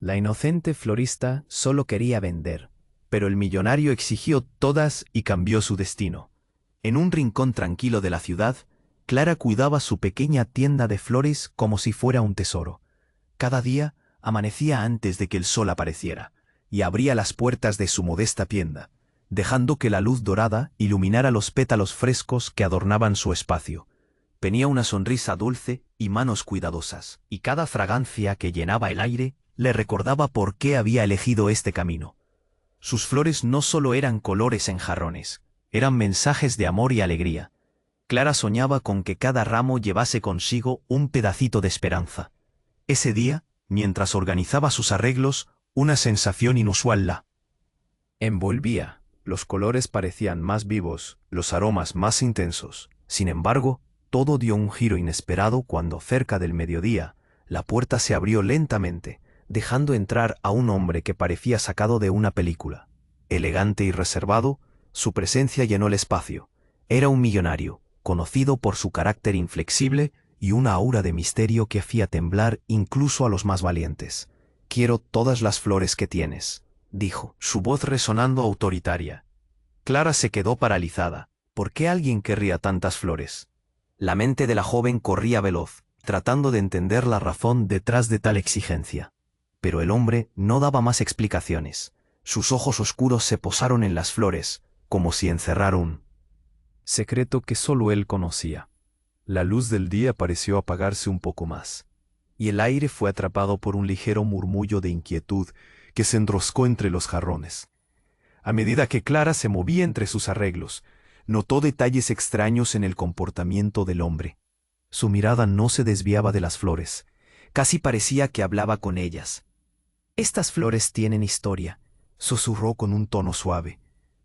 La inocente florista solo quería vender, pero el millonario exigió todas y cambió su destino. En un rincón tranquilo de la ciudad, Clara cuidaba su pequeña tienda de flores como si fuera un tesoro. Cada día amanecía antes de que el sol apareciera, y abría las puertas de su modesta tienda, dejando que la luz dorada iluminara los pétalos frescos que adornaban su espacio. Tenía una sonrisa dulce y manos cuidadosas, y cada fragancia que llenaba el aire le recordaba por qué había elegido este camino. Sus flores no solo eran colores en jarrones, eran mensajes de amor y alegría. Clara soñaba con que cada ramo llevase consigo un pedacito de esperanza. Ese día, mientras organizaba sus arreglos, una sensación inusual la envolvía. Los colores parecían más vivos, los aromas más intensos. Sin embargo, todo dio un giro inesperado cuando, cerca del mediodía, la puerta se abrió lentamente, dejando entrar a un hombre que parecía sacado de una película. Elegante y reservado, su presencia llenó el espacio. Era un millonario, conocido por su carácter inflexible y una aura de misterio que hacía temblar incluso a los más valientes. «Quiero todas las flores que tienes», dijo, su voz resonando autoritaria. Clara se quedó paralizada. ¿Por qué alguien querría tantas flores? La mente de la joven corría veloz, tratando de entender la razón detrás de tal exigencia. Pero el hombre no daba más explicaciones. Sus ojos oscuros se posaron en las flores, como si encerrara un secreto que solo él conocía. La luz del día pareció apagarse un poco más, y el aire fue atrapado por un ligero murmullo de inquietud que se enroscó entre los jarrones. A medida que Clara se movía entre sus arreglos, notó detalles extraños en el comportamiento del hombre. Su mirada no se desviaba de las flores. Casi parecía que hablaba con ellas. «Estas flores tienen historia», susurró con un tono suave,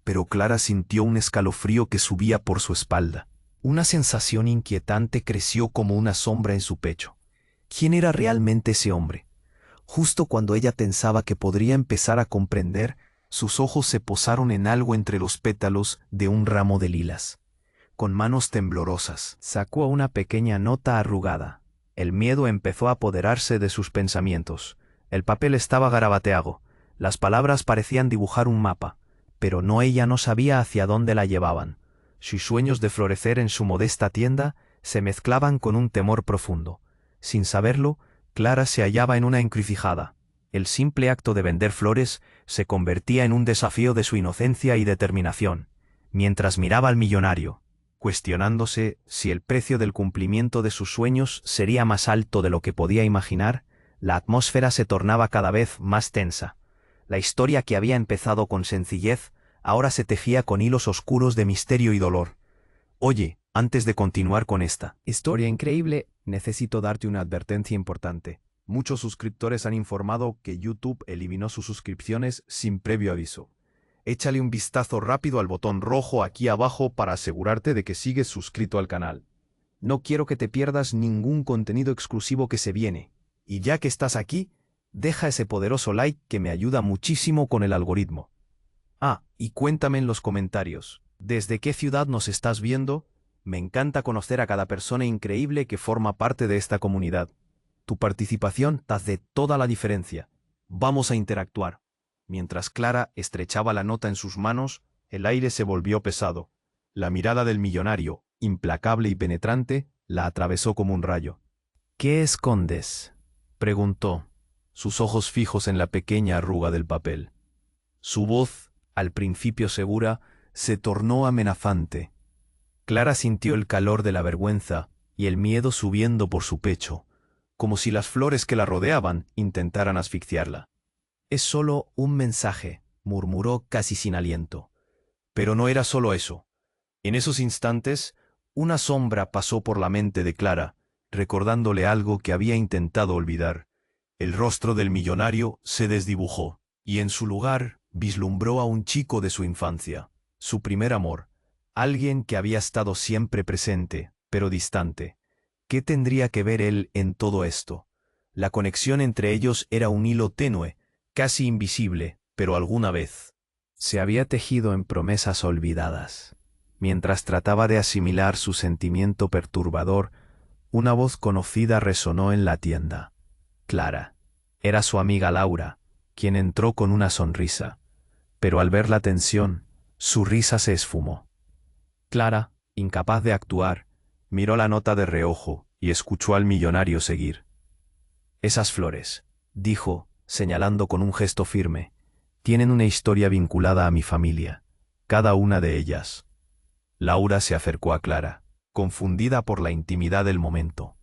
pero Clara sintió un escalofrío que subía por su espalda. Una sensación inquietante creció como una sombra en su pecho. ¿Quién era realmente ese hombre? Justo cuando ella pensaba que podría empezar a comprender, sus ojos se posaron en algo entre los pétalos de un ramo de lilas. Con manos temblorosas, sacó una pequeña nota arrugada. El miedo empezó a apoderarse de sus pensamientos. El papel estaba garabateado. Las palabras parecían dibujar un mapa, pero ella no sabía hacia dónde la llevaban. Sus sueños de florecer en su modesta tienda se mezclaban con un temor profundo. Sin saberlo, Clara se hallaba en una encrucijada. El simple acto de vender flores se convertía en un desafío de su inocencia y determinación. Mientras miraba al millonario, cuestionándose si el precio del cumplimiento de sus sueños sería más alto de lo que podía imaginar, la atmósfera se tornaba cada vez más tensa. La historia que había empezado con sencillez ahora se tejía con hilos oscuros de misterio y dolor. «Oye, antes de continuar con esta historia increíble, necesito darte una advertencia importante. Muchos suscriptores han informado que YouTube eliminó sus suscripciones sin previo aviso. Échale un vistazo rápido al botón rojo aquí abajo para asegurarte de que sigues suscrito al canal. No quiero que te pierdas ningún contenido exclusivo que se viene. Y ya que estás aquí, deja ese poderoso like que me ayuda muchísimo con el algoritmo. Ah, y cuéntame en los comentarios, ¿desde qué ciudad nos estás viendo? Me encanta conocer a cada persona increíble que forma parte de esta comunidad. Tu participación hace toda la diferencia. Vamos a interactuar». Mientras Clara estrechaba la nota en sus manos, el aire se volvió pesado. La mirada del millonario, implacable y penetrante, la atravesó como un rayo. «¿Qué escondes?», preguntó, sus ojos fijos en la pequeña arruga del papel. Su voz, al principio segura, se tornó amenazante. Clara sintió el calor de la vergüenza y el miedo subiendo por su pecho, como si las flores que la rodeaban intentaran asfixiarla. «Es solo un mensaje», murmuró casi sin aliento. Pero no era solo eso. En esos instantes, una sombra pasó por la mente de Clara, recordándole algo que había intentado olvidar. El rostro del millonario se desdibujó, y en su lugar vislumbró a un chico de su infancia, su primer amor, alguien que había estado siempre presente, pero distante. ¿Qué tendría que ver él en todo esto? La conexión entre ellos era un hilo tenue, casi invisible, pero alguna vez se había tejido en promesas olvidadas. Mientras trataba de asimilar su sentimiento perturbador, una voz conocida resonó en la tienda. «Clara, Era su amiga Laura, quien entró con una sonrisa, pero al ver la tensión, su risa se esfumó. Clara, incapaz de actuar, miró la nota de reojo y escuchó al millonario seguir. Esas flores, dijo, señalando con un gesto firme, tienen una historia vinculada a mi familia, cada una de ellas. Laura se acercó a Clara, confundida por la intimidad del momento.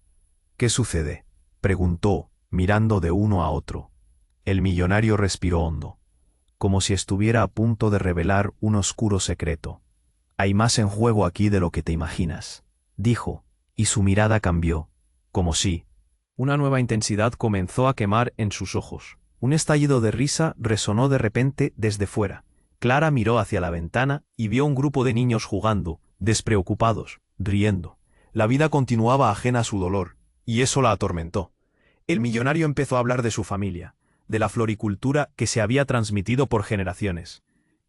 ¿Qué sucede?, preguntó, mirando de uno a otro. El millonario respiró hondo, como si estuviera a punto de revelar un oscuro secreto. Hay más en juego aquí de lo que te imaginas, dijo, y su mirada cambió, como si una nueva intensidad comenzó a quemar en sus ojos. Un estallido de risa resonó de repente desde fuera. Clara miró hacia la ventana y vio un grupo de niños jugando, despreocupados, riendo. La vida continuaba ajena a su dolor, y eso la atormentó. El millonario empezó a hablar de su familia, de la floricultura que se había transmitido por generaciones.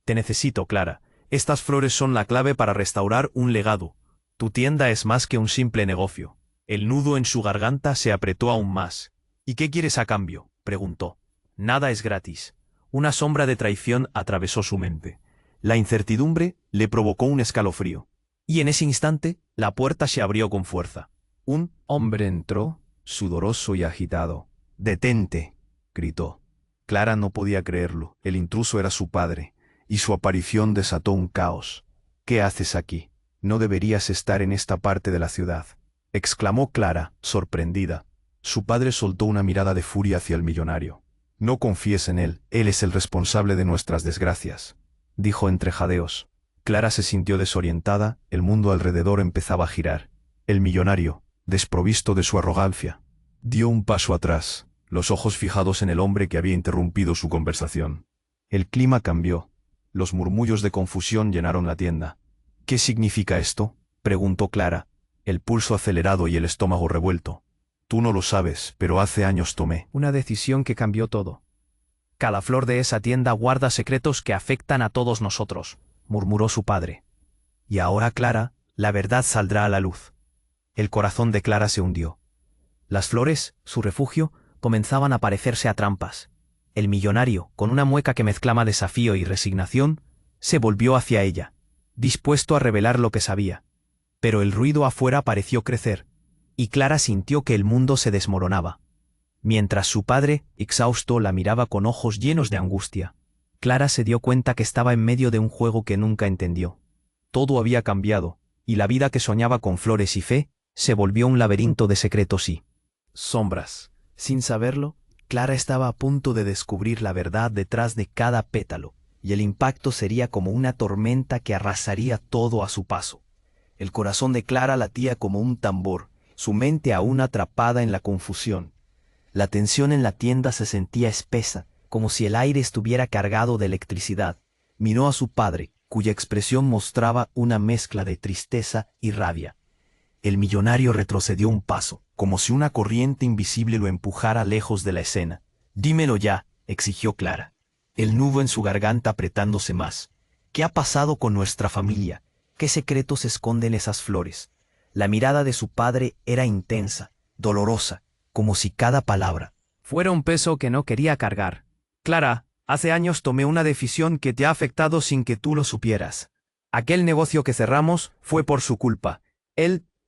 Te necesito, Clara. Estas flores son la clave para restaurar un legado. Tu tienda es más que un simple negocio. El nudo en su garganta se apretó aún más. ¿Y qué quieres a cambio?, preguntó. Nada es gratis. Una sombra de traición atravesó su mente. La incertidumbre le provocó un escalofrío. Y en ese instante, la puerta se abrió con fuerza. Un hombre entró, sudoroso y agitado. «¡Detente!», gritó. Clara no podía creerlo. El intruso era su padre, y su aparición desató un caos. «¿Qué haces aquí? No deberías estar en esta parte de la ciudad», exclamó Clara, sorprendida. Su padre soltó una mirada de furia hacia el millonario. «No confíes en él es el responsable de nuestras desgracias», dijo entre jadeos. Clara se sintió desorientada, el mundo alrededor empezaba a girar. El millonario, desprovisto de su arrogancia, dio un paso atrás, los ojos fijados en el hombre que había interrumpido su conversación. El clima cambió. Los murmullos de confusión llenaron la tienda. «¿Qué significa esto?», preguntó Clara, el pulso acelerado y el estómago revuelto. «Tú no lo sabes, pero hace años tomé una decisión que cambió todo. Cada flor de esa tienda guarda secretos que afectan a todos nosotros», murmuró su padre. «Y ahora, Clara, la verdad saldrá a la luz». El corazón de Clara se hundió. Las flores, su refugio, comenzaban a parecerse a trampas. El millonario, con una mueca que mezclaba desafío y resignación, se volvió hacia ella, dispuesto a revelar lo que sabía. Pero el ruido afuera pareció crecer, y Clara sintió que el mundo se desmoronaba. Mientras su padre, exhausto, la miraba con ojos llenos de angustia, Clara se dio cuenta que estaba en medio de un juego que nunca entendió. Todo había cambiado, y la vida que soñaba con flores y fe se volvió un laberinto de secretos y sombras. Sin saberlo, Clara estaba a punto de descubrir la verdad detrás de cada pétalo, y el impacto sería como una tormenta que arrasaría todo a su paso. El corazón de Clara latía como un tambor, su mente aún atrapada en la confusión. La tensión en la tienda se sentía espesa, como si el aire estuviera cargado de electricidad. Miró a su padre, cuya expresión mostraba una mezcla de tristeza y rabia. El millonario retrocedió un paso, como si una corriente invisible lo empujara lejos de la escena. «Dímelo ya», exigió Clara, el nudo en su garganta apretándose más. «¿Qué ha pasado con nuestra familia? ¿Qué secretos esconden esas flores?». La mirada de su padre era intensa, dolorosa, como si cada palabra fuera un peso que no quería cargar. «Clara, hace años tomé una decisión que te ha afectado sin que tú lo supieras. Aquel negocio que cerramos fue por su culpa.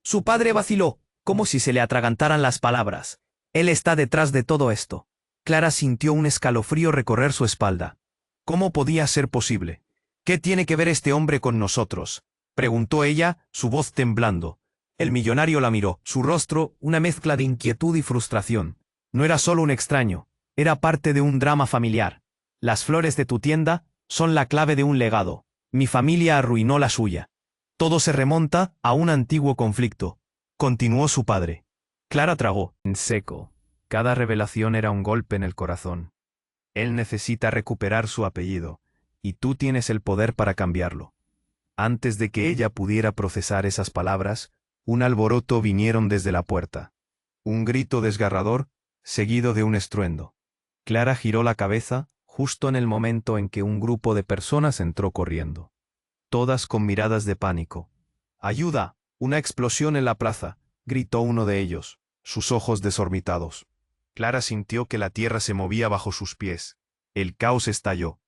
Su padre vaciló, como si se le atragantaran las palabras. Él está detrás de todo esto». Clara sintió un escalofrío recorrer su espalda. ¿Cómo podía ser posible? «¿Qué tiene que ver este hombre con nosotros?», preguntó ella, su voz temblando. El millonario la miró, su rostro una mezcla de inquietud y frustración. «No era solo un extraño, era parte de un drama familiar. Las flores de tu tienda son la clave de un legado. Mi familia arruinó la suya. Todo se remonta a un antiguo conflicto», continuó su padre. Clara tragó en seco. Cada revelación era un golpe en el corazón. «Él necesita recuperar su apellido, y tú tienes el poder para cambiarlo». Antes de que ella pudiera procesar esas palabras, un alboroto vinieron desde la puerta. Un grito desgarrador, seguido de un estruendo. Clara giró la cabeza, justo en el momento en que un grupo de personas entró corriendo. Todas con miradas de pánico. «¡Ayuda! ¡Una explosión en la plaza!», gritó uno de ellos, sus ojos desorbitados. Clara sintió que la tierra se movía bajo sus pies. El caos estalló.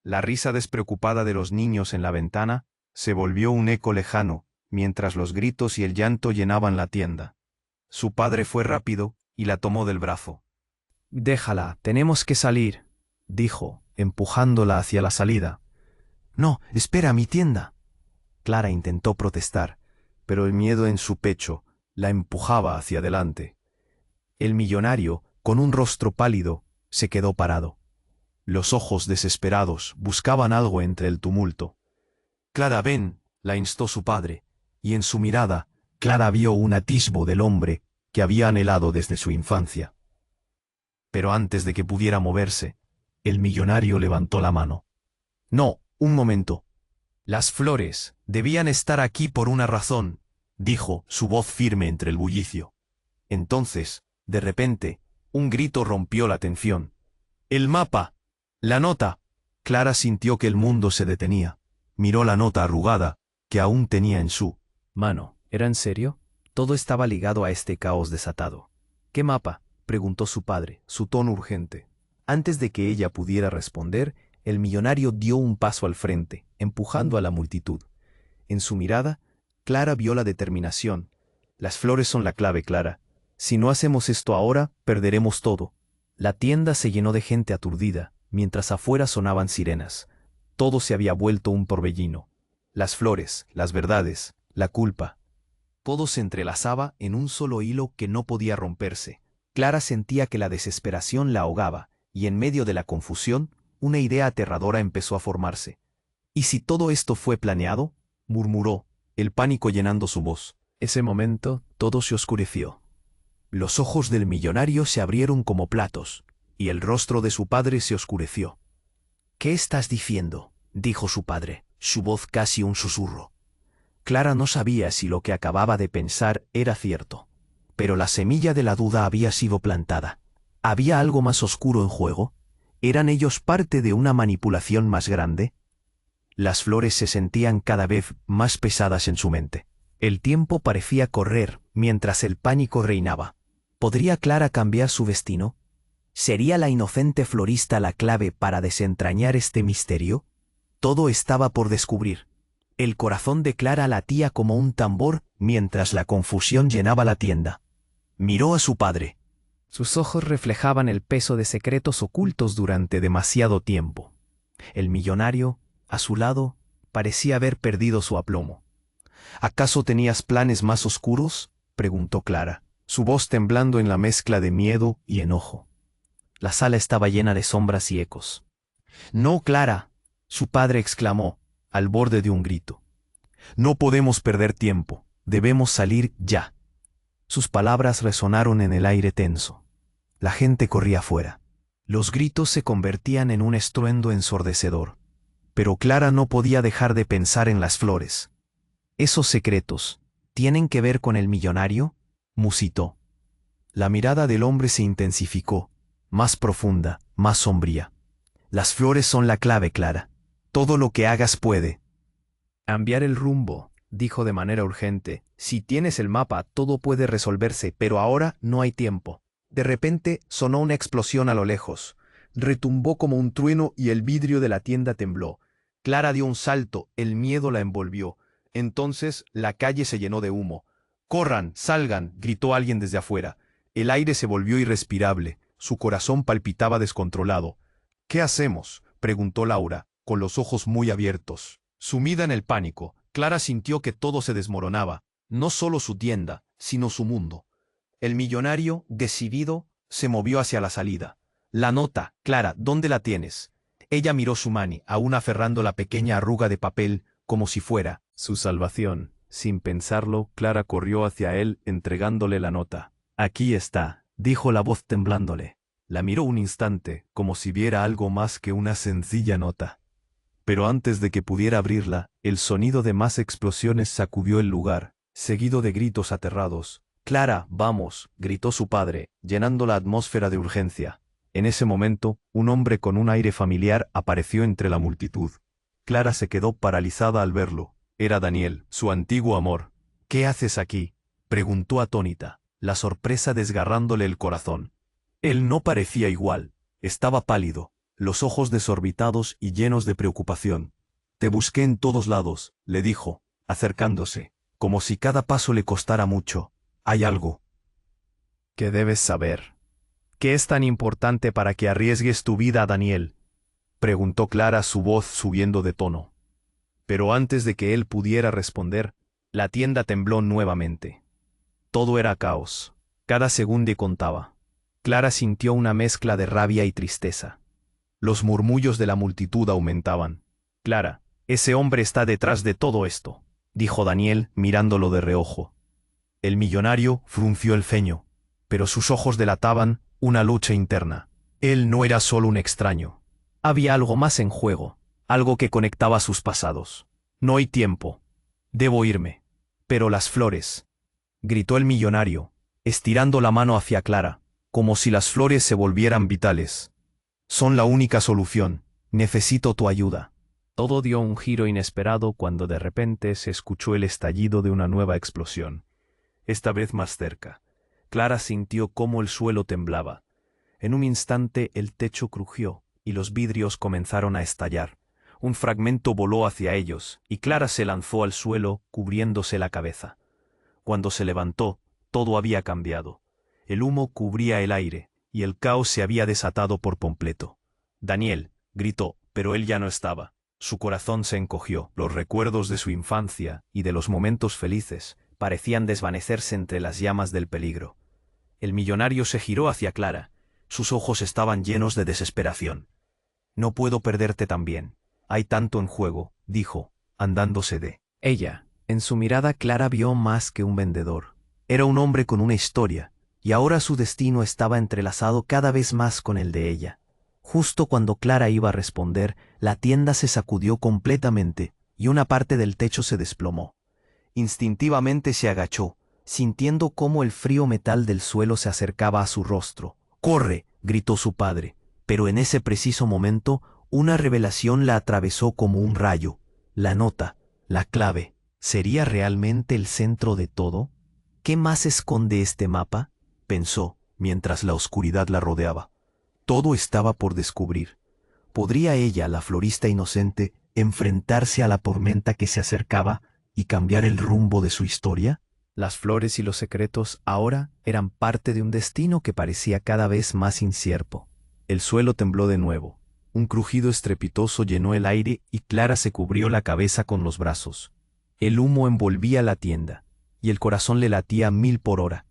La risa despreocupada de los niños en la ventana se volvió un eco lejano, mientras los gritos y el llanto llenaban la tienda. Su padre fue rápido y la tomó del brazo. «Déjala, tenemos que salir», dijo, empujándola hacia la salida. «No, espera, mi tienda». Clara intentó protestar, pero el miedo en su pecho la empujaba hacia adelante. El millonario, con un rostro pálido, se quedó parado. Los ojos desesperados buscaban algo entre el tumulto. «Clara, ven», la instó su padre, y en su mirada, Clara vio un atisbo del hombre que había anhelado desde su infancia. Pero antes de que pudiera moverse, el millonario levantó la mano. «No, un momento. Las flores debían estar aquí por una razón», dijo, su voz firme entre el bullicio. Entonces, de repente, un grito rompió la tensión. «¡El mapa! ¡La nota!». Clara sintió que el mundo se detenía. Miró la nota arrugada, que aún tenía en su mano. ¿Era en serio? Todo estaba ligado a este caos desatado. «¿Qué mapa?», preguntó su padre, su tono urgente. Antes de que ella pudiera responder, el millonario dio un paso al frente, empujando a la multitud. En su mirada, Clara vio la determinación. «Las flores son la clave, Clara. Si no hacemos esto ahora, perderemos todo». La tienda se llenó de gente aturdida, mientras afuera sonaban sirenas. Todo se había vuelto un torbellino. Las flores, las verdades, la culpa. Todo se entrelazaba en un solo hilo que no podía romperse. Clara sentía que la desesperación la ahogaba, y en medio de la confusión, una idea aterradora empezó a formarse. «¿Y si todo esto fue planeado?», murmuró, el pánico llenando su voz. Ese momento, todo se oscureció. Los ojos del millonario se abrieron como platos, y el rostro de su padre se oscureció. «¿Qué estás diciendo?», dijo su padre, su voz casi un susurro. Clara no sabía si lo que acababa de pensar era cierto, pero la semilla de la duda había sido plantada. ¿Había algo más oscuro en juego? ¿Eran ellos parte de una manipulación más grande? Las flores se sentían cada vez más pesadas en su mente. El tiempo parecía correr mientras el pánico reinaba. ¿Podría Clara cambiar su destino? ¿Sería la inocente florista la clave para desentrañar este misterio? Todo estaba por descubrir. El corazón de Clara latía como un tambor mientras la confusión llenaba la tienda. Miró a su padre. Sus ojos reflejaban el peso de secretos ocultos durante demasiado tiempo. El millonario, a su lado, parecía haber perdido su aplomo. «¿Acaso tenías planes más oscuros?», preguntó Clara, su voz temblando en la mezcla de miedo y enojo. La sala estaba llena de sombras y ecos. «No, Clara», su padre exclamó, al borde de un grito. «No podemos perder tiempo, debemos salir ya». Sus palabras resonaron en el aire tenso. La gente corría afuera. Los gritos se convertían en un estruendo ensordecedor. Pero Clara no podía dejar de pensar en las flores. «¿Esos secretos tienen que ver con el millonario?», musitó. La mirada del hombre se intensificó, más profunda, más sombría. «Las flores son la clave, Clara. Todo lo que hagas puede cambiar el rumbo», dijo de manera urgente. «Si tienes el mapa, todo puede resolverse, pero ahora no hay tiempo». De repente sonó una explosión a lo lejos. Retumbó como un trueno y el vidrio de la tienda tembló. Clara dio un salto, el miedo la envolvió. Entonces la calle se llenó de humo. «¡Corran, salgan!», gritó alguien desde afuera. El aire se volvió irrespirable. Su corazón palpitaba descontrolado. «¿Qué hacemos?», preguntó Laura, con los ojos muy abiertos. Sumida en el pánico, Clara sintió que todo se desmoronaba, no solo su tienda, sino su mundo. El millonario, decidido, se movió hacia la salida. «La nota, Clara, ¿dónde la tienes?». Ella miró su mani, aún aferrando la pequeña arruga de papel, como si fuera su salvación. Sin pensarlo, Clara corrió hacia él, entregándole la nota. «Aquí está», dijo la voz temblándole. La miró un instante, como si viera algo más que una sencilla nota. Pero antes de que pudiera abrirla, el sonido de más explosiones sacudió el lugar, seguido de gritos aterrados. «Clara, vamos», gritó su padre, llenando la atmósfera de urgencia. En ese momento, un hombre con un aire familiar apareció entre la multitud. Clara se quedó paralizada al verlo. Era Daniel, su antiguo amor. «¿Qué haces aquí?», preguntó atónita, la sorpresa desgarrándole el corazón. Él no parecía igual, estaba pálido, los ojos desorbitados y llenos de preocupación. Te busqué en todos lados, le dijo, acercándose, como si cada paso le costara mucho. Hay algo que debes saber. ¿Qué es tan importante para que arriesgues tu vida, Daniel?, preguntó Clara, su voz subiendo de tono. Pero antes de que él pudiera responder, la tienda tembló nuevamente. Todo era caos. Cada segundo contaba. Clara sintió una mezcla de rabia y tristeza. Los murmullos de la multitud aumentaban. Clara, ese hombre está detrás de todo esto, dijo Daniel, mirándolo de reojo. El millonario frunció el ceño, pero sus ojos delataban una lucha interna. Él no era solo un extraño. Había algo más en juego, algo que conectaba sus pasados. No hay tiempo. Debo irme. Pero las flores, gritó el millonario, estirando la mano hacia Clara, como si las flores se volvieran vitales. Son la única solución. Necesito tu ayuda. Todo dio un giro inesperado cuando de repente se escuchó el estallido de una nueva explosión. Esta vez más cerca. Clara sintió cómo el suelo temblaba. En un instante el techo crujió y los vidrios comenzaron a estallar. Un fragmento voló hacia ellos y Clara se lanzó al suelo cubriéndose la cabeza. Cuando se levantó, todo había cambiado. El humo cubría el aire y el caos se había desatado por completo. Daniel gritó, pero él ya no estaba. Su corazón se encogió. Los recuerdos de su infancia y de los momentos felices parecían desvanecerse entre las llamas del peligro. El millonario se giró hacia Clara. Sus ojos estaban llenos de desesperación. No puedo perderte también. Hay tanto en juego, dijo, andándose de ella. En su mirada Clara vio más que un vendedor. Era un hombre con una historia, y ahora su destino estaba entrelazado cada vez más con el de ella. Justo cuando Clara iba a responder, la tienda se sacudió completamente, y una parte del techo se desplomó. Instintivamente se agachó, sintiendo cómo el frío metal del suelo se acercaba a su rostro. ¡Corre!, gritó su padre, pero en ese preciso momento, una revelación la atravesó como un rayo. La nota, la clave, ¿sería realmente el centro de todo? ¿Qué más esconde este mapa?, pensó, mientras la oscuridad la rodeaba. Todo estaba por descubrir. ¿Podría ella, la florista inocente, enfrentarse a la tormenta que se acercaba y cambiar el rumbo de su historia? Las flores y los secretos ahora eran parte de un destino que parecía cada vez más incierto. El suelo tembló de nuevo. Un crujido estrepitoso llenó el aire y Clara se cubrió la cabeza con los brazos. El humo envolvía la tienda, y el corazón le latía a 1000 por hora.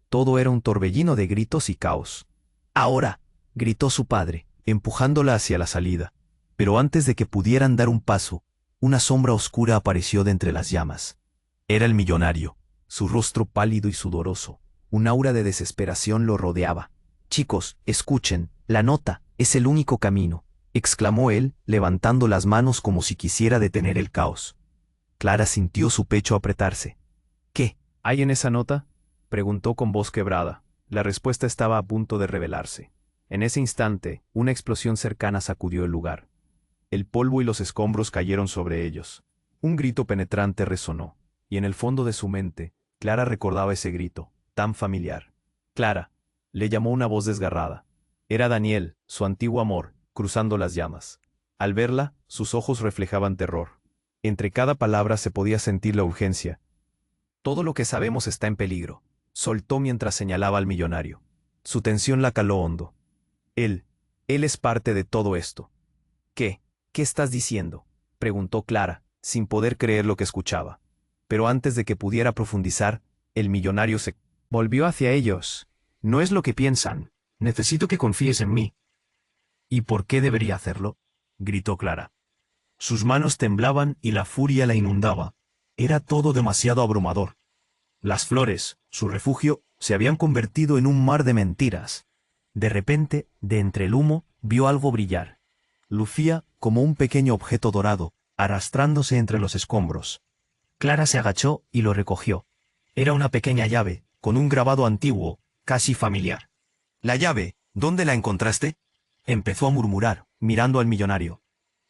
Todo era un torbellino de gritos y caos. ¡Ahora!, gritó su padre, empujándola hacia la salida. Pero antes de que pudieran dar un paso, una sombra oscura apareció de entre las llamas. Era el millonario, su rostro pálido y sudoroso. Un aura de desesperación lo rodeaba. «Chicos, escuchen, la nota es el único camino», exclamó él, levantando las manos como si quisiera detener el caos. Clara sintió su pecho apretarse. «¿Qué hay en esa nota?», preguntó con voz quebrada. La respuesta estaba a punto de revelarse. En ese instante, una explosión cercana sacudió el lugar. El polvo y los escombros cayeron sobre ellos. Un grito penetrante resonó, y en el fondo de su mente, Clara recordaba ese grito, tan familiar. «Clara», le llamó una voz desgarrada. Era Daniel, su antiguo amor, cruzando las llamas. Al verla, sus ojos reflejaban terror. Entre cada palabra se podía sentir la urgencia. «Todo lo que sabemos está en peligro», soltó mientras señalaba al millonario. Su tensión la caló hondo. Él es parte de todo esto». ¿Qué estás diciendo?, preguntó Clara, sin poder creer lo que escuchaba. Pero antes de que pudiera profundizar, el millonario se volvió hacia ellos. «No es lo que piensan. Necesito que confíes en mí». «¿Y por qué debería hacerlo?», gritó Clara. Sus manos temblaban y la furia la inundaba. Era todo demasiado abrumador. Las flores, su refugio, se habían convertido en un mar de mentiras. De repente, de entre el humo, vio algo brillar. Lucía como un pequeño objeto dorado, arrastrándose entre los escombros. Clara se agachó y lo recogió. Era una pequeña llave, con un grabado antiguo, casi familiar. «¿La llave? ¿Dónde la encontraste?», empezó a murmurar, mirando al millonario.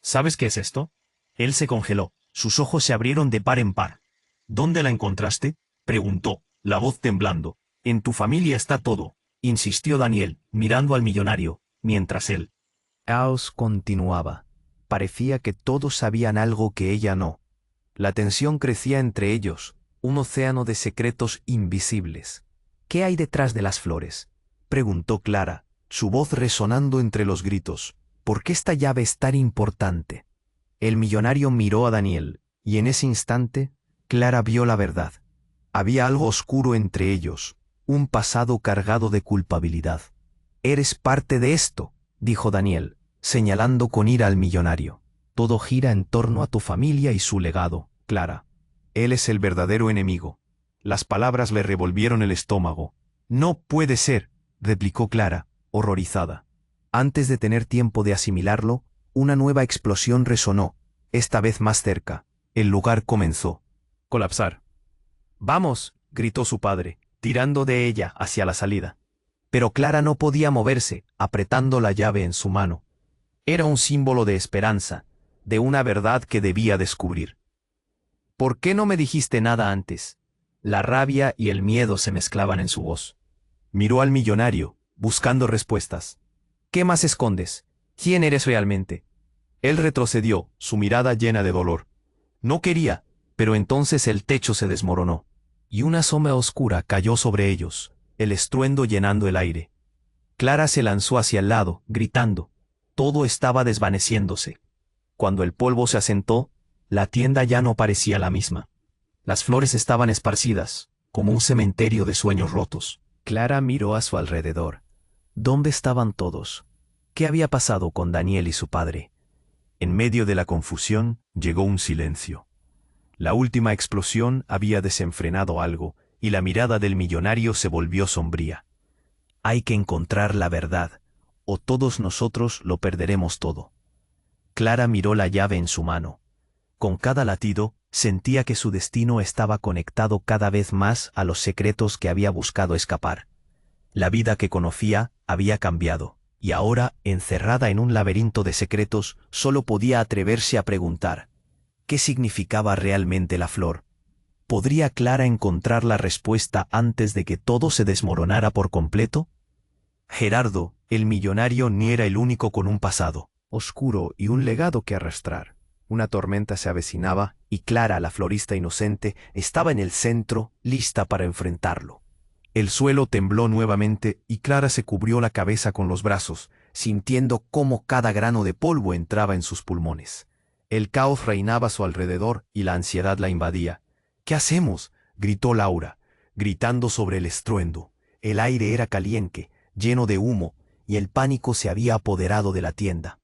«¿Sabes qué es esto?». Él se congeló, sus ojos se abrieron de par en par. «¿Dónde la encontraste?», preguntó, la voz temblando. «En tu familia está todo». insistió Daniel, mirando al millonario, mientras él. Caos continuaba. Parecía que todos sabían algo que ella no. La tensión crecía entre ellos, un océano de secretos invisibles. ¿Qué hay detrás de las flores?, preguntó Clara, su voz resonando entre los gritos. ¿Por qué esta llave es tan importante? El millonario miró a Daniel, y en ese instante, Clara vio la verdad. Había algo oscuro entre ellos, un pasado cargado de culpabilidad. «Eres parte de esto», dijo Daniel, señalando con ira al millonario. «Todo gira en torno a tu familia y su legado, Clara. Él es el verdadero enemigo». Las palabras le revolvieron el estómago. «No puede ser», replicó Clara, horrorizada. Antes de tener tiempo de asimilarlo, una nueva explosión resonó, esta vez más cerca. El lugar comenzó a colapsar. «¡Vamos!», gritó su padre, tirando de ella hacia la salida. Pero Clara no podía moverse, apretando la llave en su mano. Era un símbolo de esperanza, de una verdad que debía descubrir. «¿Por qué no me dijiste nada antes?». La rabia y el miedo se mezclaban en su voz. Miró al millonario, buscando respuestas. «¿Qué más escondes? ¿Quién eres realmente?». Él retrocedió, su mirada llena de dolor. No quería, pero entonces el techo se desmoronó, y una sombra oscura cayó sobre ellos, el estruendo llenando el aire. Clara se lanzó hacia el lado, gritando. Todo estaba desvaneciéndose. Cuando el polvo se asentó, la tienda ya no parecía la misma. Las flores estaban esparcidas, como un cementerio de sueños rotos. Clara miró a su alrededor. ¿Dónde estaban todos? ¿Qué había pasado con Daniel y su padre? En medio de la confusión, llegó un silencio. La última explosión había desenfrenado algo, y la mirada del millonario se volvió sombría. «Hay que encontrar la verdad, o todos nosotros lo perderemos todo». Clara miró la llave en su mano. Con cada latido, sentía que su destino estaba conectado cada vez más a los secretos que había buscado escapar. La vida que conocía había cambiado, y ahora, encerrada en un laberinto de secretos, solo podía atreverse a preguntar: ¿qué significaba realmente la flor? ¿Podría Clara encontrar la respuesta antes de que todo se desmoronara por completo? Gerardo, el millonario, ni era el único con un pasado oscuro y un legado que arrastrar. Una tormenta se avecinaba, y Clara, la florista inocente, estaba en el centro, lista para enfrentarlo. El suelo tembló nuevamente y Clara se cubrió la cabeza con los brazos, sintiendo cómo cada grano de polvo entraba en sus pulmones. El caos reinaba a su alrededor y la ansiedad la invadía. «¿Qué hacemos?», gritó Laura, gritando sobre el estruendo. El aire era caliente, lleno de humo, y el pánico se había apoderado de la tienda.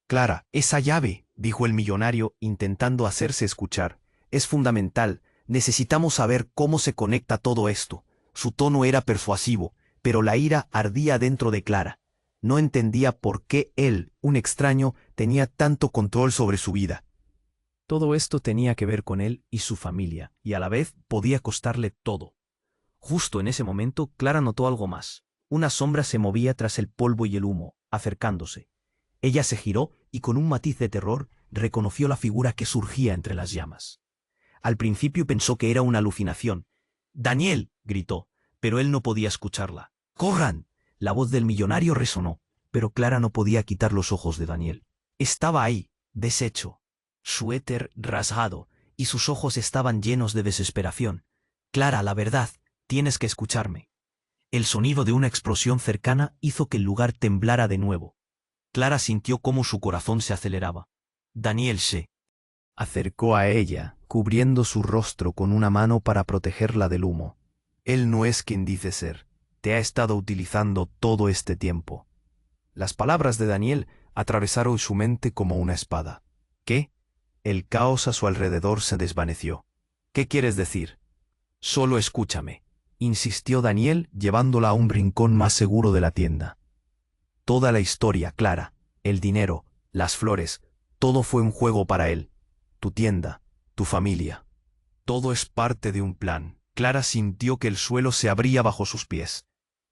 «Clara, esa llave», dijo el millonario, intentando hacerse escuchar. «Es fundamental. Necesitamos saber cómo se conecta todo esto». Su tono era persuasivo, pero la ira ardía dentro de Clara. No entendía por qué él, un extraño, tenía tanto control sobre su vida. Todo esto tenía que ver con él y su familia, y a la vez podía costarle todo. Justo en ese momento, Clara notó algo más. Una sombra se movía tras el polvo y el humo, acercándose. Ella se giró y con un matiz de terror reconoció la figura que surgía entre las llamas. Al principio pensó que era una alucinación. «¡Daniel!», gritó, pero él no podía escucharla. «¡Corran!». La voz del millonario resonó, pero Clara no podía quitar los ojos de Daniel. Estaba ahí, deshecho, su éter rasgado, y sus ojos estaban llenos de desesperación. «Clara, la verdad, tienes que escucharme». El sonido de una explosión cercana hizo que el lugar temblara de nuevo. Clara sintió cómo su corazón se aceleraba. Daniel se acercó a ella, cubriendo su rostro con una mano para protegerla del humo. «Él no es quien dice ser. Te ha estado utilizando todo este tiempo». Las palabras de Daniel atravesaron su mente como una espada. «¿Qué?». El caos a su alrededor se desvaneció. «¿Qué quieres decir?». «Solo escúchame», insistió Daniel, llevándola a un rincón más seguro de la tienda. Toda la historia, Clara, el dinero, las flores, todo fue un juego para él. Tu tienda, tu familia. Todo es parte de un plan. Clara sintió que el suelo se abría bajo sus pies.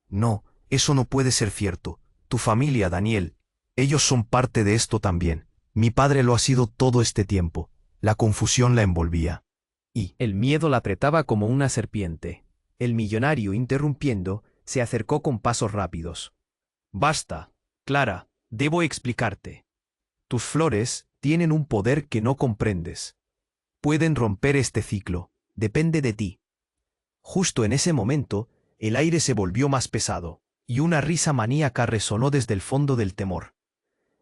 «No, eso no puede ser cierto. Tu familia, Daniel, ellos son parte de esto también. Mi padre lo ha sido todo este tiempo». La confusión la envolvía. Y el miedo la apretaba como una serpiente. El millonario, interrumpiendo, Se acercó con pasos rápidos. Basta, Clara, debo explicarte. Tus flores tienen un poder que no comprendes. Pueden romper este ciclo, depende de ti. Justo en ese momento, el aire se volvió más pesado, y una risa maníaca resonó desde el fondo del temor.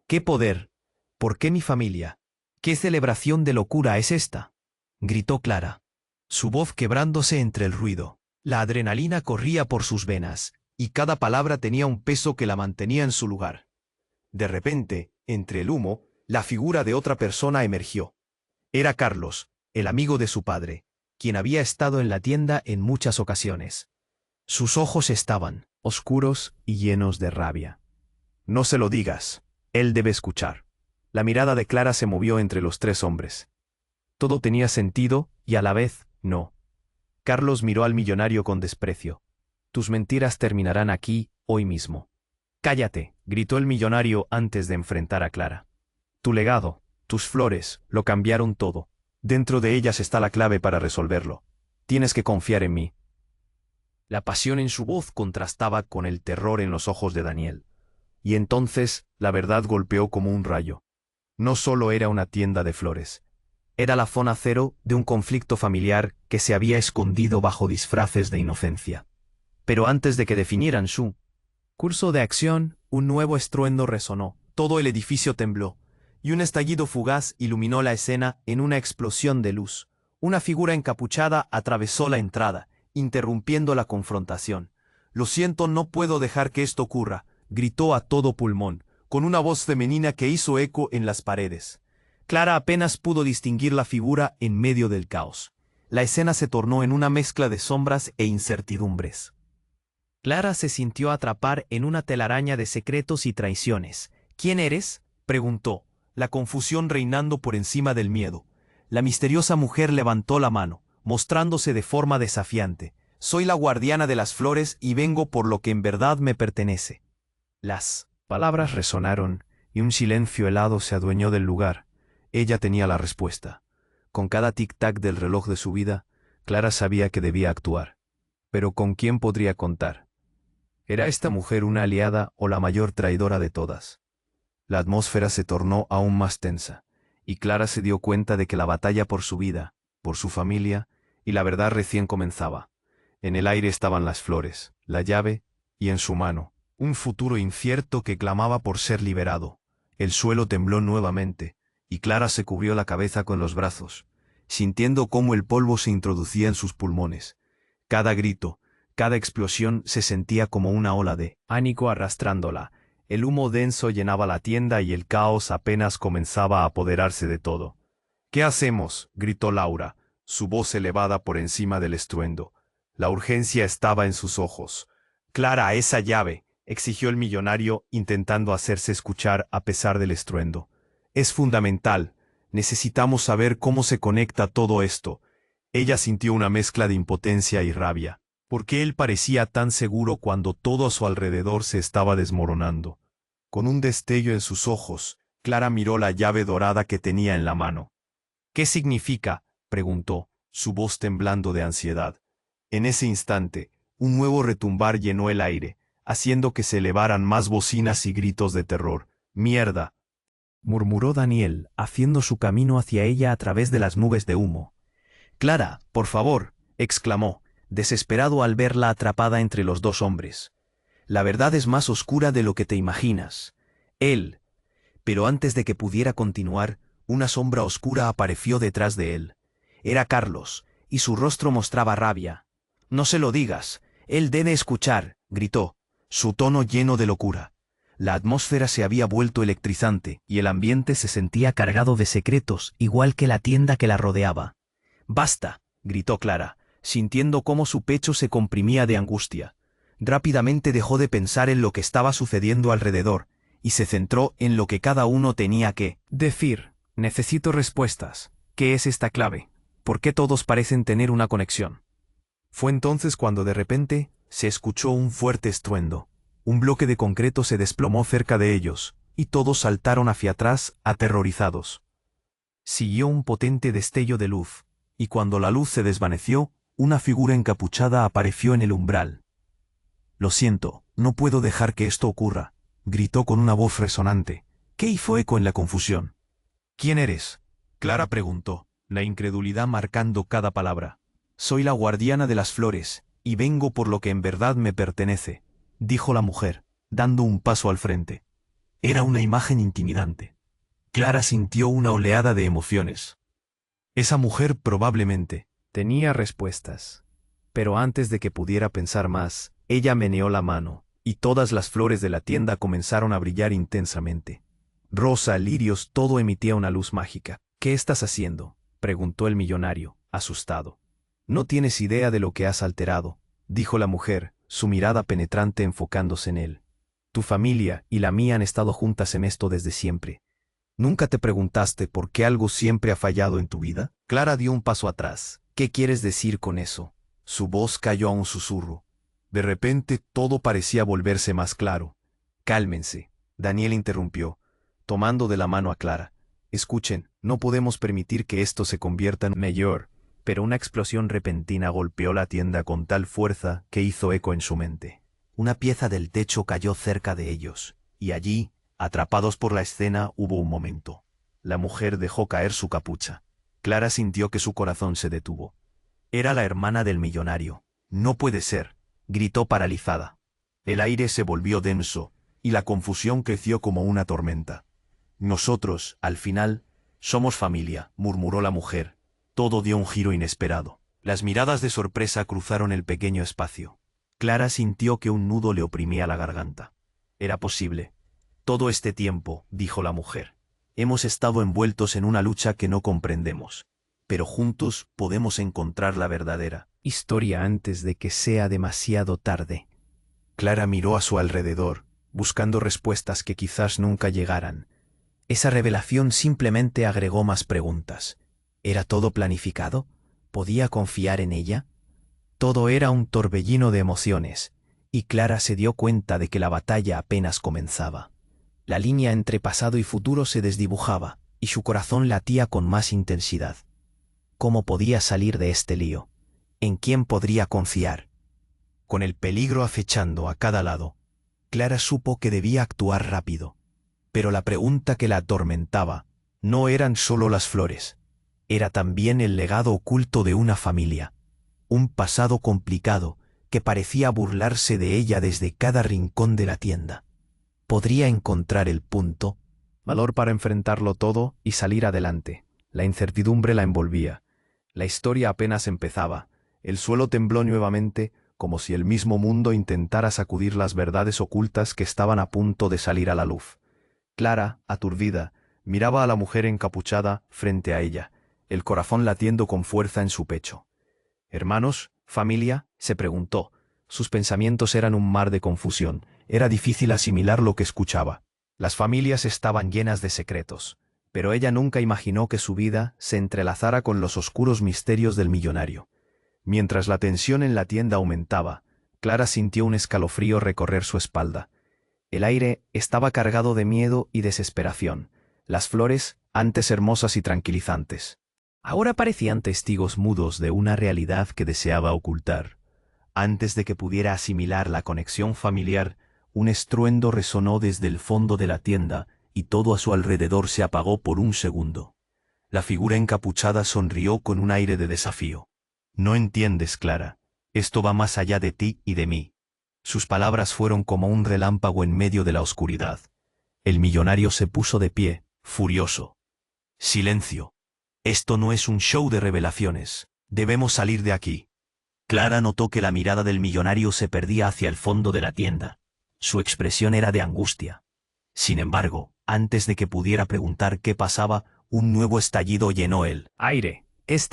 ¿Qué poder? ¿Por qué mi familia? ¿Qué celebración de locura es esta? Gritó Clara, su voz quebrándose entre el ruido. La adrenalina corría por sus venas, y cada palabra tenía un peso que la mantenía en su lugar. De repente, entre el humo, la figura de otra persona emergió. Era Carlos, el amigo de su padre, quien había estado en la tienda en muchas ocasiones. Sus ojos estaban oscuros y llenos de rabia. No se lo digas, él debe escuchar. La mirada de Clara se movió entre los tres hombres. Todo tenía sentido y a la vez no. Carlos miró al millonario con desprecio. Tus mentiras terminarán aquí, hoy mismo. Cállate, gritó el millonario antes de enfrentar a Clara. Tu legado, tus flores, lo cambiaron todo. Dentro de ellas está la clave para resolverlo. Tienes que confiar en mí. La pasión en su voz contrastaba con el terror en los ojos de Daniel. Y entonces la verdad golpeó como un rayo. No solo era una tienda de flores. Era la zona cero de un conflicto familiar que se había escondido bajo disfraces de inocencia. Pero antes de que definieran su curso de acción, un nuevo estruendo resonó. Todo el edificio tembló, y un estallido fugaz iluminó la escena en una explosión de luz. Una figura encapuchada atravesó la entrada, interrumpiendo la confrontación. Lo siento, no puedo dejar que esto ocurra, gritó a todo pulmón, con una voz femenina que hizo eco en las paredes. Clara apenas pudo distinguir la figura en medio del caos. La escena se tornó en una mezcla de sombras e incertidumbres. Clara se sintió atrapar en una telaraña de secretos y traiciones. ¿Quién eres?, preguntó, la confusión reinando por encima del miedo. La misteriosa mujer levantó la mano, mostrándose de forma desafiante. Soy la guardiana de las flores y vengo por lo que en verdad me pertenece. Las palabras resonaron, y un silencio helado se adueñó del lugar. Ella tenía la respuesta. Con cada tic-tac del reloj de su vida, Clara sabía que debía actuar. Pero ¿con quién podría contar? ¿Era esta mujer una aliada o la mayor traidora de todas? La atmósfera se tornó aún más tensa, y Clara se dio cuenta de que la batalla por su vida, por su familia, y la verdad recién comenzaba. En el aire estaban las flores, la llave, y en su mano, un futuro incierto que clamaba por ser liberado. El suelo tembló nuevamente, y Clara se cubrió la cabeza con los brazos, sintiendo cómo el polvo se introducía en sus pulmones. Cada grito, cada explosión se sentía como una ola de pánico arrastrándola. El humo denso llenaba la tienda y el caos apenas comenzaba a apoderarse de todo. ¿Qué hacemos?, gritó Laura, su voz elevada por encima del estruendo. La urgencia estaba en sus ojos. «Clara, esa llave», exigió el millonario, intentando hacerse escuchar a pesar del estruendo. «Es fundamental. Necesitamos saber cómo se conecta todo esto». Ella sintió una mezcla de impotencia y rabia. ¿Por qué él parecía tan seguro cuando todo a su alrededor se estaba desmoronando? Con un destello en sus ojos, Clara miró la llave dorada que tenía en la mano. «¿Qué significa?», preguntó, su voz temblando de ansiedad. En ese instante, un nuevo retumbar llenó el aire, haciendo que se elevaran más bocinas y gritos de terror. «¡Mierda!», murmuró Daniel, haciendo su camino hacia ella a través de las nubes de humo. «Clara, por favor», exclamó, desesperado al verla atrapada entre los dos hombres. «La verdad es más oscura de lo que te imaginas. Él». Pero antes de que pudiera continuar, una sombra oscura apareció detrás de él. Era Carlos, y su rostro mostraba rabia. «No se lo digas, él debe escuchar», gritó, su tono lleno de locura. La atmósfera se había vuelto electrizante, y el ambiente se sentía cargado de secretos, igual que la tienda que la rodeaba. «Basta», gritó Clara, sintiendo cómo su pecho se comprimía de angustia. Rápidamente dejó de pensar en lo que estaba sucediendo alrededor, y se centró en lo que cada uno tenía que decir. «Necesito respuestas. ¿Qué es esta clave? ¿Por qué todos parecen tener una conexión?». Fue entonces cuando de repente se escuchó un fuerte estruendo. Un bloque de concreto se desplomó cerca de ellos, y todos saltaron hacia atrás, aterrorizados. Siguió un potente destello de luz, y cuando la luz se desvaneció, una figura encapuchada apareció en el umbral. Lo siento, no puedo dejar que esto ocurra, gritó con una voz resonante, que hizo eco en la confusión. ¿Quién eres? Clara preguntó, la incredulidad marcando cada palabra. Soy la guardiana de las flores, y vengo por lo que en verdad me pertenece, dijo la mujer, dando un paso al frente. Era una imagen intimidante. Clara sintió una oleada de emociones. Esa mujer probablemente tenía respuestas. Pero antes de que pudiera pensar más, ella meneó la mano, y todas las flores de la tienda comenzaron a brillar intensamente. Rosa, lirios, todo emitía una luz mágica. ¿Qué estás haciendo?, preguntó el millonario, asustado. No tienes idea de lo que has alterado, dijo la mujer, su mirada penetrante enfocándose en él. Tu familia y la mía han estado juntas en esto desde siempre. ¿Nunca te preguntaste por qué algo siempre ha fallado en tu vida? Clara dio un paso atrás. ¿Qué quieres decir con eso? Su voz cayó a un susurro. De repente todo parecía volverse más claro. Cálmense, Daniel interrumpió, tomando de la mano a Clara. Escuchen, no podemos permitir que esto se convierta en mayor. Pero una explosión repentina golpeó la tienda con tal fuerza que hizo eco en su mente. Una pieza del techo cayó cerca de ellos, y allí, atrapados por la escena, hubo un momento. La mujer dejó caer su capucha. Clara sintió que su corazón se detuvo. Era la hermana del millonario. No puede ser, gritó paralizada. El aire se volvió denso, y la confusión creció como una tormenta. Nosotros, al final, somos familia, murmuró la mujer. Todo dio un giro inesperado. Las miradas de sorpresa cruzaron el pequeño espacio. Clara sintió que un nudo le oprimía la garganta. Era posible. Todo este tiempo, dijo la mujer, hemos estado envueltos en una lucha que no comprendemos. Pero juntos podemos encontrar la verdadera historia antes de que sea demasiado tarde. Clara miró a su alrededor, buscando respuestas que quizás nunca llegaran. Esa revelación simplemente agregó más preguntas. ¿Era todo planificado? ¿Podía confiar en ella? Todo era un torbellino de emociones, y Clara se dio cuenta de que la batalla apenas comenzaba. La línea entre pasado y futuro se desdibujaba, y su corazón latía con más intensidad. ¿Cómo podía salir de este lío? ¿En quién podría confiar? Con el peligro acechando a cada lado, Clara supo que debía actuar rápido. Pero la pregunta que la atormentaba no eran solo las flores. Era también el legado oculto de una familia. Un pasado complicado que parecía burlarse de ella desde cada rincón de la tienda. ¿Podría encontrar el punto? Valor para enfrentarlo todo y salir adelante. La incertidumbre la envolvía. La historia apenas empezaba. El suelo tembló nuevamente, como si el mismo mundo intentara sacudir las verdades ocultas que estaban a punto de salir a la luz. Clara, aturdida, miraba a la mujer encapuchada frente a ella, el corazón latiendo con fuerza en su pecho. ¿Hermanos? ¿Familia? Se preguntó. Sus pensamientos eran un mar de confusión. Era difícil asimilar lo que escuchaba. Las familias estaban llenas de secretos, pero ella nunca imaginó que su vida se entrelazara con los oscuros misterios del millonario. Mientras la tensión en la tienda aumentaba, Clara sintió un escalofrío recorrer su espalda. El aire estaba cargado de miedo y desesperación. Las flores, antes hermosas y tranquilizantes, ahora parecían testigos mudos de una realidad que deseaba ocultar. Antes de que pudiera asimilar la conexión familiar, un estruendo resonó desde el fondo de la tienda y todo a su alrededor se apagó por un segundo. La figura encapuchada sonrió con un aire de desafío. No entiendes, Clara. Esto va más allá de ti y de mí. Sus palabras fueron como un relámpago en medio de la oscuridad. El millonario se puso de pie, furioso. Silencio. Esto no es un show de revelaciones. Debemos salir de aquí. Clara notó que la mirada del millonario se perdía hacia el fondo de la tienda. Su expresión era de angustia. Sin embargo, antes de que pudiera preguntar qué pasaba, un nuevo estallido llenó el aire.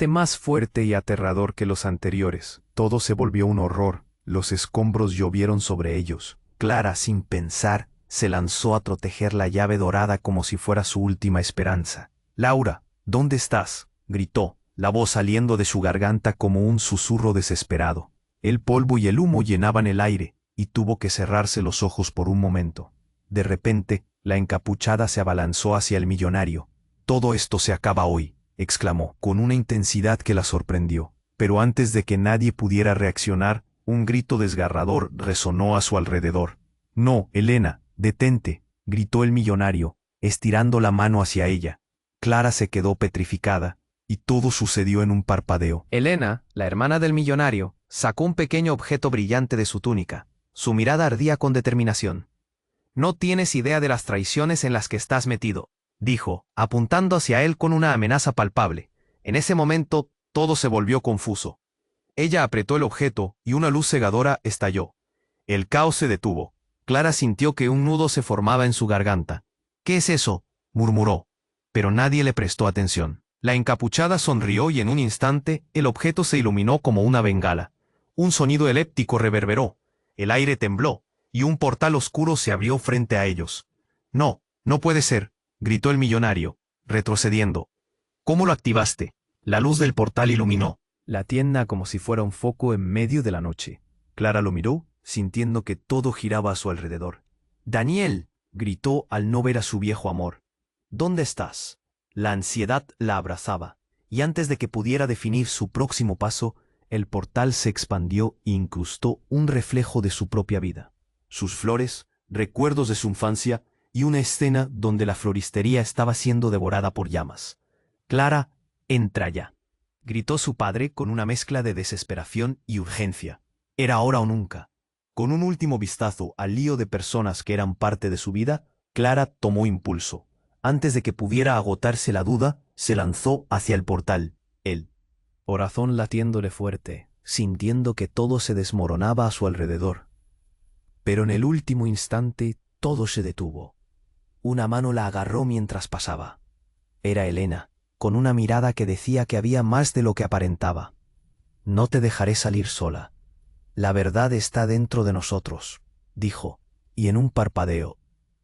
Más fuerte y aterrador que los anteriores. Todo se volvió un horror. Los escombros llovieron sobre ellos. Clara, sin pensar, se lanzó a proteger la llave dorada como si fuera su última esperanza. «Laura, ¿dónde estás?», gritó, la voz saliendo de su garganta como un susurro desesperado. El polvo y el humo llenaban el aire, y tuvo que cerrarse los ojos por un momento. De repente, la encapuchada se abalanzó hacia el millonario. «Todo esto se acaba hoy», exclamó, con una intensidad que la sorprendió. Pero antes de que nadie pudiera reaccionar, Un grito desgarrador resonó a su alrededor. No, Elena, detente, gritó el millonario, estirando la mano hacia ella. Clara se quedó petrificada, y todo sucedió en un parpadeo. Elena, la hermana del millonario, sacó un pequeño objeto brillante de su túnica. Su mirada ardía con determinación. No tienes idea de las traiciones en las que estás metido, dijo, apuntando hacia él con una amenaza palpable. En ese momento, todo se volvió confuso. Ella apretó el objeto y una luz cegadora estalló. El caos se detuvo. Clara sintió que un nudo se formaba en su garganta. «¿Qué es eso?», murmuró. Pero nadie le prestó atención. La encapuchada sonrió y en un instante el objeto se iluminó como una bengala. Un sonido eléptico reverberó. El aire tembló, y un portal oscuro se abrió frente a ellos. «No, no puede ser», gritó el millonario, retrocediendo. «¿Cómo lo activaste?». La luz del portal iluminó la tienda como si fuera un foco en medio de la noche. Clara lo miró, sintiendo que todo giraba a su alrededor. «Daniel», gritó al no ver a su viejo amor. «¿Dónde estás?». La ansiedad la abrazaba, y antes de que pudiera definir su próximo paso, el portal se expandió e incrustó un reflejo de su propia vida. Sus flores, recuerdos de su infancia y una escena donde la floristería estaba siendo devorada por llamas. «Clara, entra ya», gritó su padre con una mezcla de desesperación y urgencia. Era ahora o nunca. Con un último vistazo al lío de personas que eran parte de su vida, Clara tomó impulso. Antes de que pudiera agotarse la duda, se lanzó hacia el portal. El corazón latiéndole fuerte, sintiendo que todo se desmoronaba a su alrededor. Pero en el último instante todo se detuvo. Una mano la agarró mientras pasaba. Era Elena, con una mirada que decía que había más de lo que aparentaba. «No te dejaré salir sola. La verdad está dentro de nosotros», dijo, y en un parpadeo,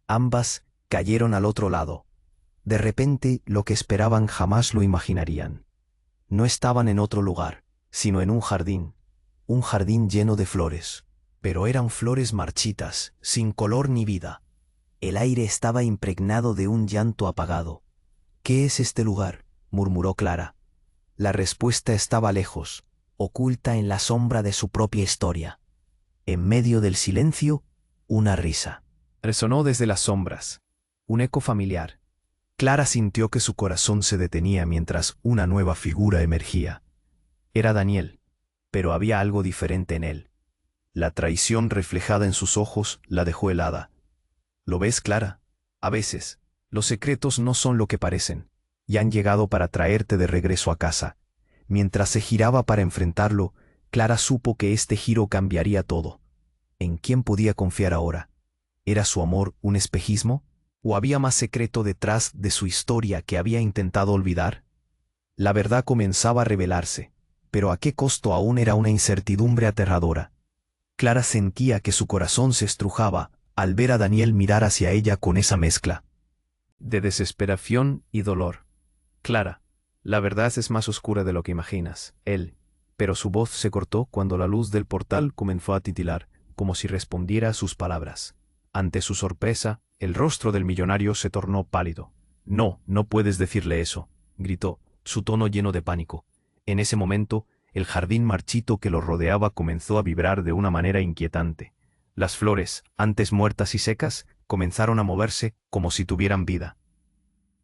ambas cayeron al otro lado. De repente, lo que esperaban jamás lo imaginarían. No estaban en otro lugar, sino en un jardín lleno de flores. Pero eran flores marchitas, sin color ni vida. El aire estaba impregnado de un llanto apagado. «¿Qué es este lugar?», murmuró Clara. La respuesta estaba lejos, oculta en la sombra de su propia historia. En medio del silencio, una risa. Resonó desde las sombras, un eco familiar. Clara sintió que su corazón se detenía mientras una nueva figura emergía. Era Daniel, pero había algo diferente en él. La traición reflejada en sus ojos la dejó helada. «¿Lo ves, Clara? A veces, los secretos no son lo que parecen, y han llegado para traerte de regreso a casa». Mientras se giraba para enfrentarlo, Clara supo que este giro cambiaría todo. ¿En quién podía confiar ahora? ¿Era su amor un espejismo? ¿O había más secreto detrás de su historia que había intentado olvidar? La verdad comenzaba a revelarse, pero ¿a qué costo aún era una incertidumbre aterradora? Clara sentía que su corazón se estrujaba al ver a Daniel mirar hacia ella con esa mezcla de desesperación y dolor. «Clara, la verdad es más oscura de lo que imaginas», pero su voz se cortó cuando la luz del portal comenzó a titilar, como si respondiera a sus palabras. Ante su sorpresa, el rostro del millonario se tornó pálido. «No, no puedes decirle eso», gritó, su tono lleno de pánico. En ese momento, el jardín marchito que lo rodeaba comenzó a vibrar de una manera inquietante. Las flores, antes muertas y secas, comenzaron a moverse como si tuvieran vida.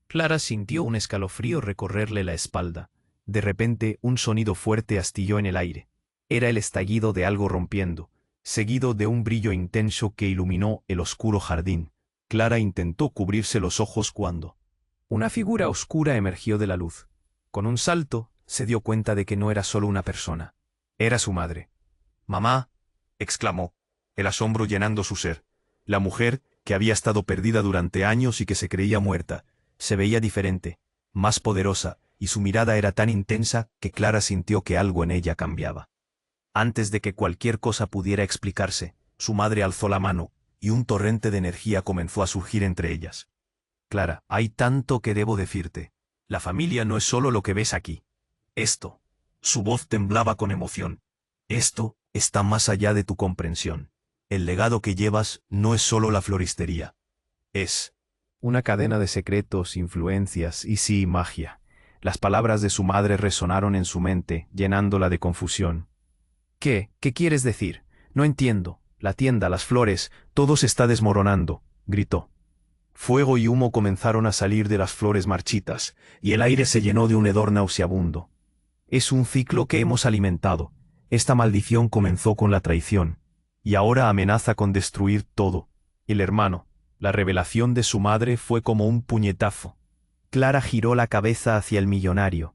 Clara sintió un escalofrío recorrerle la espalda. De repente, un sonido fuerte astilló en el aire. Era el estallido de algo rompiendo, seguido de un brillo intenso que iluminó el oscuro jardín. Clara intentó cubrirse los ojos cuando una figura oscura emergió de la luz. Con un salto, se dio cuenta de que no era solo una persona. Era su madre. «Mamá», exclamó, el asombro llenando su ser. La mujer, que había estado perdida durante años y que se creía muerta, se veía diferente, más poderosa, y su mirada era tan intensa que Clara sintió que algo en ella cambiaba. Antes de que cualquier cosa pudiera explicarse, su madre alzó la mano, y un torrente de energía comenzó a surgir entre ellas. «Clara, hay tanto que debo decirte. La familia no es solo lo que ves aquí. Esto». Su voz temblaba con emoción. «Esto está más allá de tu comprensión. El legado que llevas no es solo la floristería. Es una cadena de secretos, influencias y sí, magia». Las palabras de su madre resonaron en su mente, llenándola de confusión. ¿Qué quieres decir? No entiendo. La tienda, las flores, todo se está desmoronando, gritó. Fuego y humo comenzaron a salir de las flores marchitas, y el aire se llenó de un hedor nauseabundo. Es un ciclo que hemos alimentado. Esta maldición comenzó con la traición, y ahora amenaza con destruir todo. El hermano, la revelación de su madre fue como un puñetazo. Clara giró la cabeza hacia el millonario.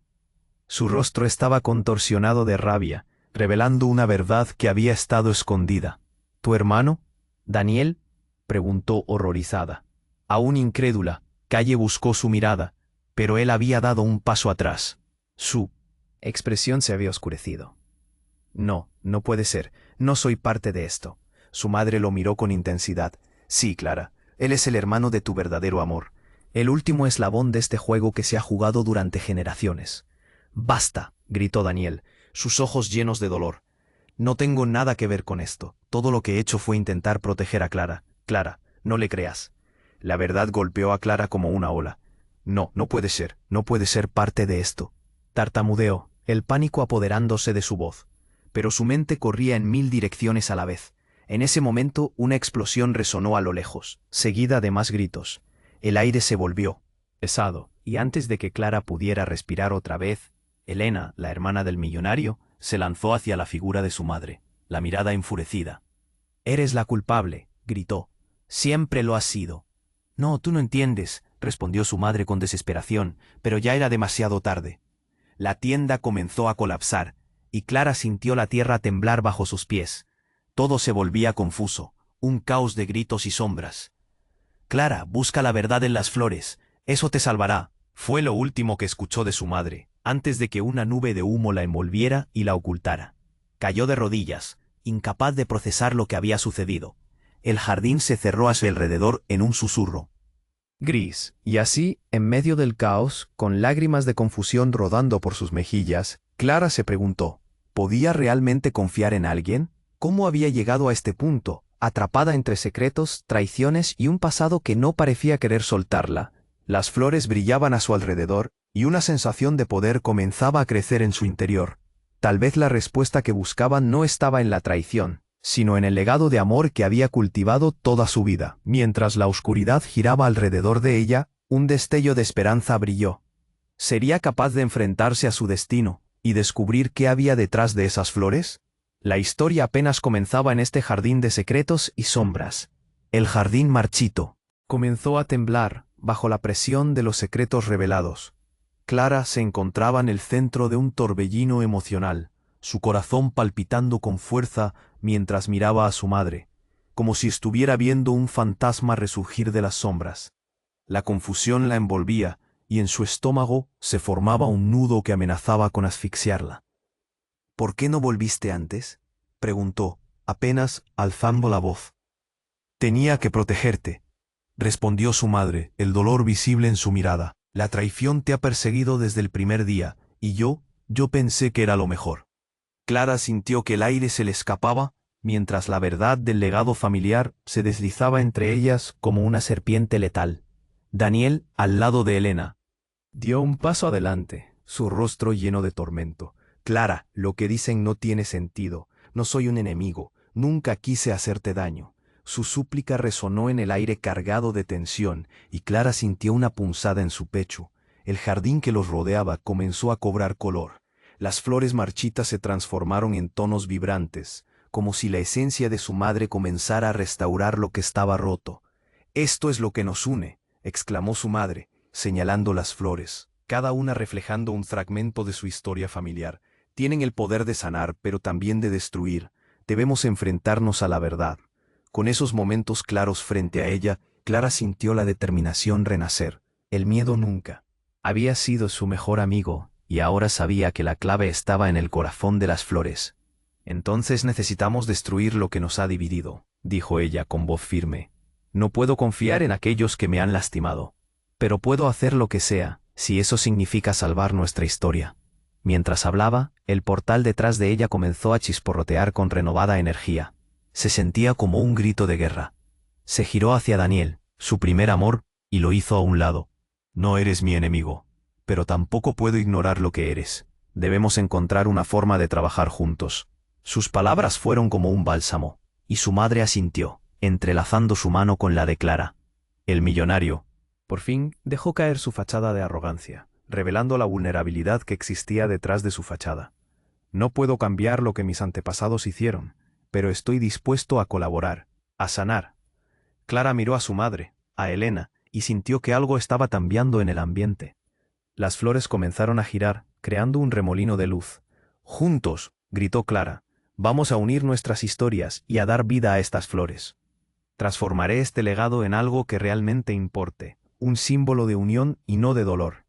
Su rostro estaba contorsionado de rabia, revelando una verdad que había estado escondida. ¿Tu hermano, Daniel?, preguntó horrorizada. Aún incrédula, Calle buscó su mirada, pero él había dado un paso atrás. Su expresión se había oscurecido. No, no puede ser, no soy parte de esto. Su madre lo miró con intensidad. Sí, Clara, él es el hermano de tu verdadero amor. El último eslabón de este juego que se ha jugado durante generaciones. Basta, gritó Daniel, sus ojos llenos de dolor. No tengo nada que ver con esto. Todo lo que he hecho fue intentar proteger a Clara. Clara, no le creas. La verdad golpeó a Clara como una ola. No, no puede ser parte de esto. Tartamudeó, el pánico apoderándose de su voz. Pero su mente corría en 1000 direcciones a la vez. En ese momento una explosión resonó a lo lejos, seguida de más gritos. El aire se volvió pesado, y antes de que Clara pudiera respirar otra vez, Elena, la hermana del millonario, se lanzó hacia la figura de su madre, la mirada enfurecida. «Eres la culpable», gritó. «Siempre lo has sido». «No, tú no entiendes», respondió su madre con desesperación, pero ya era demasiado tarde. La tienda comenzó a colapsar, y Clara sintió la tierra temblar bajo sus pies. Todo se volvía confuso, un caos de gritos y sombras. «Clara, busca la verdad en las flores, eso te salvará», fue lo último que escuchó de su madre, antes de que una nube de humo la envolviera y la ocultara. Cayó de rodillas, incapaz de procesar lo que había sucedido. El jardín se cerró a su alrededor en un susurro gris, y así, en medio del caos, con lágrimas de confusión rodando por sus mejillas, Clara se preguntó, ¿podía realmente confiar en alguien? ¿Cómo había llegado a este punto, atrapada entre secretos, traiciones y un pasado que no parecía querer soltarla? Las flores brillaban a su alrededor, y una sensación de poder comenzaba a crecer en su interior. Tal vez la respuesta que buscaban no estaba en la traición, sino en el legado de amor que había cultivado toda su vida. Mientras la oscuridad giraba alrededor de ella, un destello de esperanza brilló. ¿Sería capaz de enfrentarse a su destino y descubrir qué había detrás de esas flores? La historia apenas comenzaba en este jardín de secretos y sombras. El jardín marchito comenzó a temblar bajo la presión de los secretos revelados. Clara se encontraba en el centro de un torbellino emocional, su corazón palpitando con fuerza mientras miraba a su madre, como si estuviera viendo un fantasma resurgir de las sombras. La confusión la envolvía, y en su estómago se formaba un nudo que amenazaba con asfixiarla. «¿Por qué no volviste antes?», preguntó, apenas alzando la voz. «Tenía que protegerte», respondió su madre, el dolor visible en su mirada. «La traición te ha perseguido desde el primer día, y yo pensé que era lo mejor». Clara sintió que el aire se le escapaba, mientras la verdad del legado familiar se deslizaba entre ellas como una serpiente letal. Daniel, al lado de Elena, dio un paso adelante, su rostro lleno de tormento. «Clara, lo que dicen no tiene sentido. No soy un enemigo. Nunca quise hacerte daño». Su súplica resonó en el aire cargado de tensión, y Clara sintió una punzada en su pecho. El jardín que los rodeaba comenzó a cobrar color. Las flores marchitas se transformaron en tonos vibrantes, como si la esencia de su madre comenzara a restaurar lo que estaba roto. «Esto es lo que nos une», exclamó su madre, señalando las flores, cada una reflejando un fragmento de su historia familiar. «Tienen el poder de sanar, pero también de destruir. Debemos enfrentarnos a la verdad». Con esos momentos claros frente a ella, Clara sintió la determinación renacer. El miedo nunca había sido su mejor amigo, y ahora sabía que la clave estaba en el corazón de las flores. «Entonces necesitamos destruir lo que nos ha dividido», dijo ella con voz firme. «No puedo confiar en aquellos que me han lastimado. Pero puedo hacer lo que sea, si eso significa salvar nuestra historia». Mientras hablaba, el portal detrás de ella comenzó a chisporrotear con renovada energía. Se sentía como un grito de guerra. Se giró hacia Daniel, su primer amor, y lo hizo a un lado. «No eres mi enemigo, pero tampoco puedo ignorar lo que eres. Debemos encontrar una forma de trabajar juntos». Sus palabras fueron como un bálsamo, y su madre asintió, entrelazando su mano con la de Clara. El millonario, por fin, dejó caer su fachada de arrogancia, revelando la vulnerabilidad que existía detrás de su fachada. No puedo cambiar lo que mis antepasados hicieron, pero estoy dispuesto a colaborar, a sanar. Clara miró a su madre, a Elena, y sintió que algo estaba cambiando en el ambiente. Las flores comenzaron a girar, creando un remolino de luz. «Juntos», gritó Clara, «vamos a unir nuestras historias y a dar vida a estas flores. Transformaré este legado en algo que realmente importe, un símbolo de unión y no de dolor».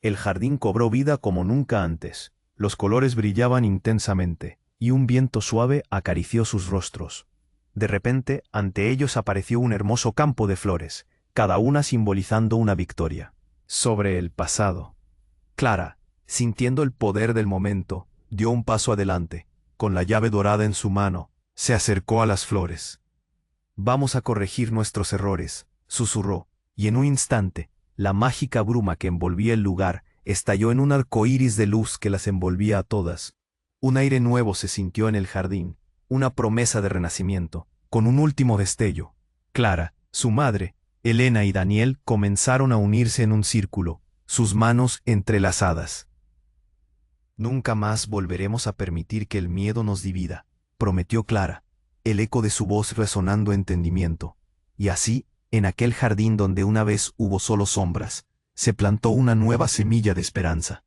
El jardín cobró vida como nunca antes. Los colores brillaban intensamente, y un viento suave acarició sus rostros. De repente, ante ellos apareció un hermoso campo de flores, cada una simbolizando una victoria. Sobre el pasado. Clara, sintiendo el poder del momento, dio un paso adelante. Con la llave dorada en su mano, se acercó a las flores. «Vamos a corregir nuestros errores», susurró, y en un instante, la mágica bruma que envolvía el lugar estalló en un arco iris de luz que las envolvía a todas. Un aire nuevo se sintió en el jardín, una promesa de renacimiento, con un último destello. Clara, su madre, Elena y Daniel comenzaron a unirse en un círculo, sus manos entrelazadas. «Nunca más volveremos a permitir que el miedo nos divida», prometió Clara, el eco de su voz resonando entendimiento. Y así, en aquel jardín donde una vez hubo solo sombras, se plantó una nueva semilla de esperanza.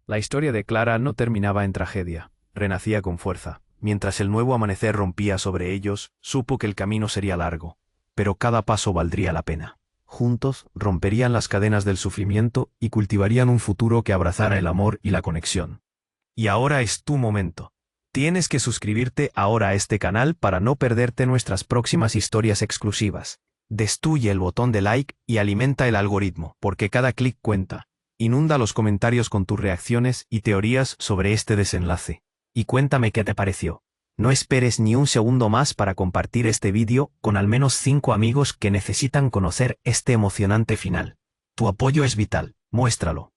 La historia de Clara no terminaba en tragedia, renacía con fuerza. Mientras el nuevo amanecer rompía sobre ellos, supo que el camino sería largo, pero cada paso valdría la pena. Juntos romperían las cadenas del sufrimiento y cultivarían un futuro que abrazara el amor y la conexión. Y ahora es tu momento. Tienes que suscribirte ahora a este canal para no perderte nuestras próximas historias exclusivas. Destruye el botón de like y alimenta el algoritmo, porque cada clic cuenta. Inunda los comentarios con tus reacciones y teorías sobre este desenlace. Y cuéntame qué te pareció. No esperes ni un segundo más para compartir este vídeo con al menos 5 amigos que necesitan conocer este emocionante final. Tu apoyo es vital, muéstralo.